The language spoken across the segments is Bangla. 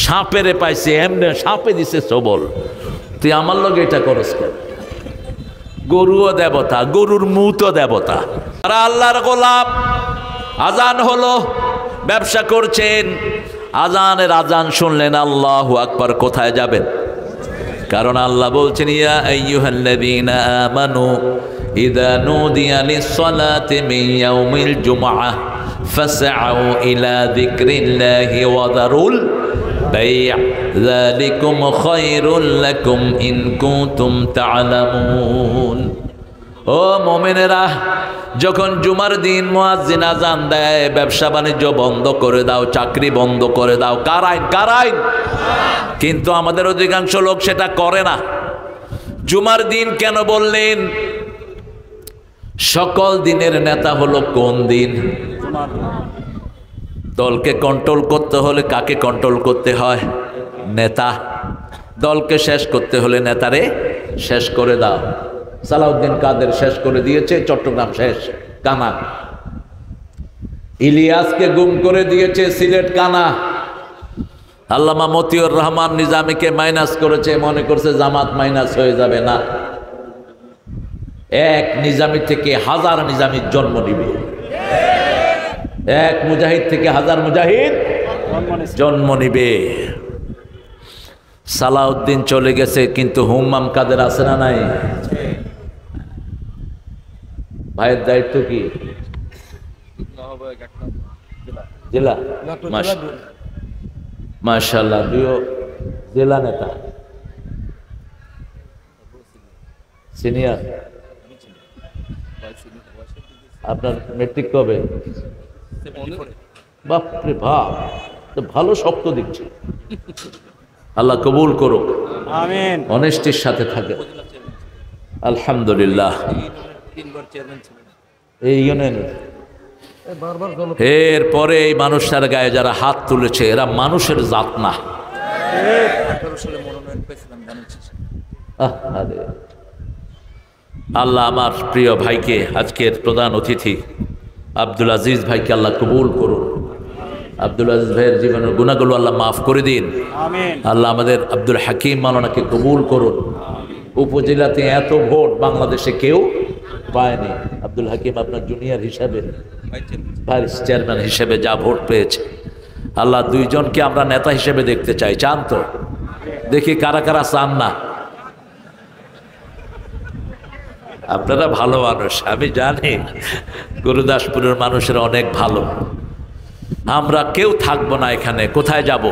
সাপেরে পাইছে এমনে সাপে দিছে সবল, তুই আমার লগে এটা করস কেন? গরুও দেবতা, গরুর মুতও দেবতা। আর আল্লাহর গোলাম, আজান হলো, ব্যবসা করছেন, আজানের আজান শুনলেন আল্লাহু আকবার, কোথায় যাবেন? কারণ আল্লাহ বলছেন ইয়া আইয়ুহাল্লাযীনা আমানু ইযা নুদিয়া লিস-সালাতি মিন ইয়াউমিল জুমআহ ফাসআউ ইলা যিকরিল্লাহি ওয়া যারুল বাই', যালিকুম খায়রুল লাকুম ইন কুনতুম তা'লামুন। ও মুমিনেরা, যখন জুমার দিন মুয়াজ্জিন আজান দেয়, ব্যবসা বাণিজ্য বন্ধ করে দাও, চাকরি বন্ধ করে দাও। কার আইন? কার আইন? কিন্তু আমাদের অধিকাংশ লোক সেটা করে না। জুমার দিন কেন বললেন? সকল দিনের নেতা হলো কোন দিন? দলকে কন্ট্রোল করতে হলে কাকে কন্ট্রোল করতে হয়? নেতা। দলকে শেষ করতে হলে নেতারে শেষ করে দাও। সালাউদ্দিন কাদের শেষ করে দিয়েছে, চট্টগ্রাম শেষ, কানা। ইলিয়াসকে গুম করে দিয়েছে, সিলেট কানা। আল্লামা মতিউর রহমান নিজামীকে মাইনাস করেছে, মনে করছে জামাত মাইনাস হয়ে যাবে না। এক নিজামী থেকে হাজার নিজামীর জন্ম নিবে, এক মুজাহিদ থেকে হাজার মুজাহিদ জন্ম নিবে। সালাউদ্দিন চলে গেছে, কিন্তু হুম্মাম কাদের আছে না নাই? ভাইয়ের দায়িত্ব কি? জেলা। মাশাআল্লাহ, দুইও জেলা নেতা, সিনিয়র। আপনার মেট্রিক কবে? বাপরে বাপ, ভালো শক্ত দিচ্ছে। আল্লাহ কবুল করুক, আমিন। অনেস্টির সাথে থাকে, আলহামদুলিল্লাহ। এই এরপরে এই মানুষটার গায়ে যারা হাত তুলেছে, এরা মানুষের জাত না। আল্লাহ আমার প্রিয় ভাইকে, আজকের প্রধান অতিথি আব্দুল আজিজ ভাইকে আল্লাহ কবুল করুন। আব্দুল আজিজ ভাইয়ের জীবনের গুনাহগুলো আল্লাহ মাফ করে দিন, আল্লাহ আমাদের আব্দুল হাকিম মাওলানাকে কবুল করুন। উপজেলাতে এত ভোট বাংলাদেশে কেউ পায়নি। আব্দুল হাকিম আপনার জুনিয়র হিসাবে, ভাইস চেয়ারম্যান হিসেবে যা ভোট পেয়েছে, আল্লাহ দুইজনকে আমরা নেতা হিসেবে দেখতে চাই। চান তো? দেখি কারা কারা চান না। আপনারা ভালো মানুষ, আমি জানি গুরুদাসপুরের মানুষের অনেক ভালো। আমরা কেউ থাকবো না এখানে, কোথায় যাব?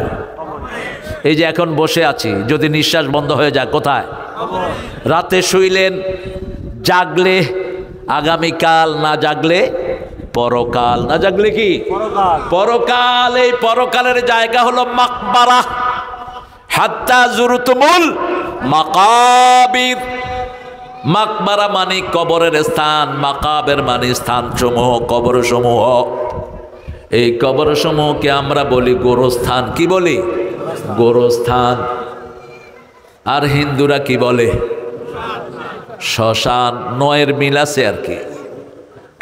এই যে এখন বসে আছি, যদি নিঃশ্বাস বন্ধ হয়ে যায় কোথায়? রাতে শুইলেন, জাগলে আগামীকাল, না জাগলে পরকাল। না জাগলে কি পরকাল? এই পরকালের জায়গা হলো মাকবারা। হাত্তা জুরতুমুল মাকাবির। মাকবারা মানে কবরের স্থান, মাকাবের মানে স্থান সমূহ, কবর সমূহ। এই কবর সমূহকে আমরা বলি গোরস্থান। কি বলি? গোরস্থান। আর হিন্দুরা কি বলে? শ্মশান। নয়ের মিল আছে আর কি।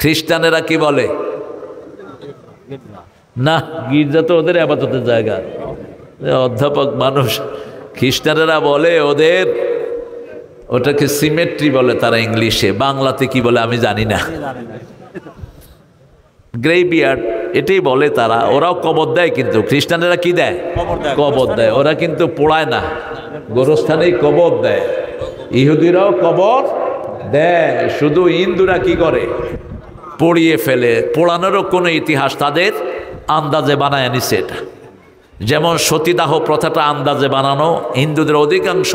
খ্রিস্টানেরা কি বলে? না, গির্জা তো ওদের আবাদতের জায়গা। অধ্যাপক মানুষ, খ্রিস্টানেরা বলে ওদের ওটাকে সিমেট্রি বলে তারা ইংলিশে, বাংলাতে কি বলে আমি জানি না। গ্রেভিয়ার্ড এটাই বলে তারা। ওরাও কবর দেয়, কিন্তু খ্রিস্টানেরা কি দেয়? কবর দেয়। ওরা কিন্তু পোড়ায় না, গোরস্থানেই কবর দেয়। ইহুদিরাও কবর দেয়, শুধু হিন্দুরা কি করে? পড়িয়ে ফেলে। পোড়ানোরও কোনো ইতিহাস তাদের আন্দাজে বানায় নিছে। এটা যেমন সতীদাহ প্রথাটা আন্দাজে বানানো, হিন্দুদের অধিকাংশ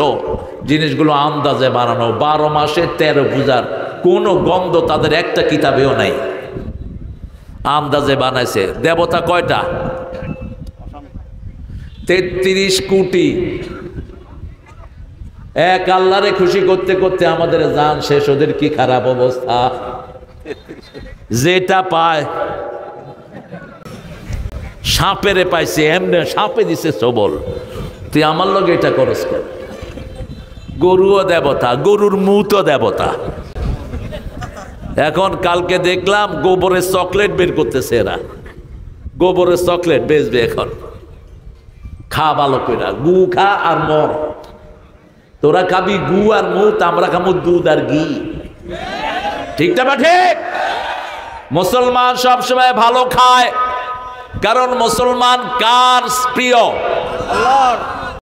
জিনিসগুলো আন্দাজে বানানো। 12 মাসে 13 পূজার কোনো গন্ধ তাদের একটা কিতাবেও নাই, আন্দাজে বানাইছে। দেবতা কয়টা? 33 কোটি। এক আল্লাহরে খুশি করতে করতে আমাদের জান শেষ। ওদের কি খারাপ অবস্থা! যেটা পায় সাপেরে পাইছে এমনে সাপে দিছে সবল, তুই আমার লগে এটা করস কেন? গরুও দেবতা, গরুর মুতও দেবতা। এখন কালকে দেখলাম গোবরের চকলেট বের করতেছে এরা, গোবরের চকলেট বেচবে এখন। খা ভালো কইরা, গু খা আর মর। তোরা খাবি গু আর মুত, আমরা খাবো দুধ আর ঘি। ঠিক না ঠিক? মুসলমান সবসময় ভালো খায়, কারণ মুসলমান কার প্রিয়? আল্লাহর।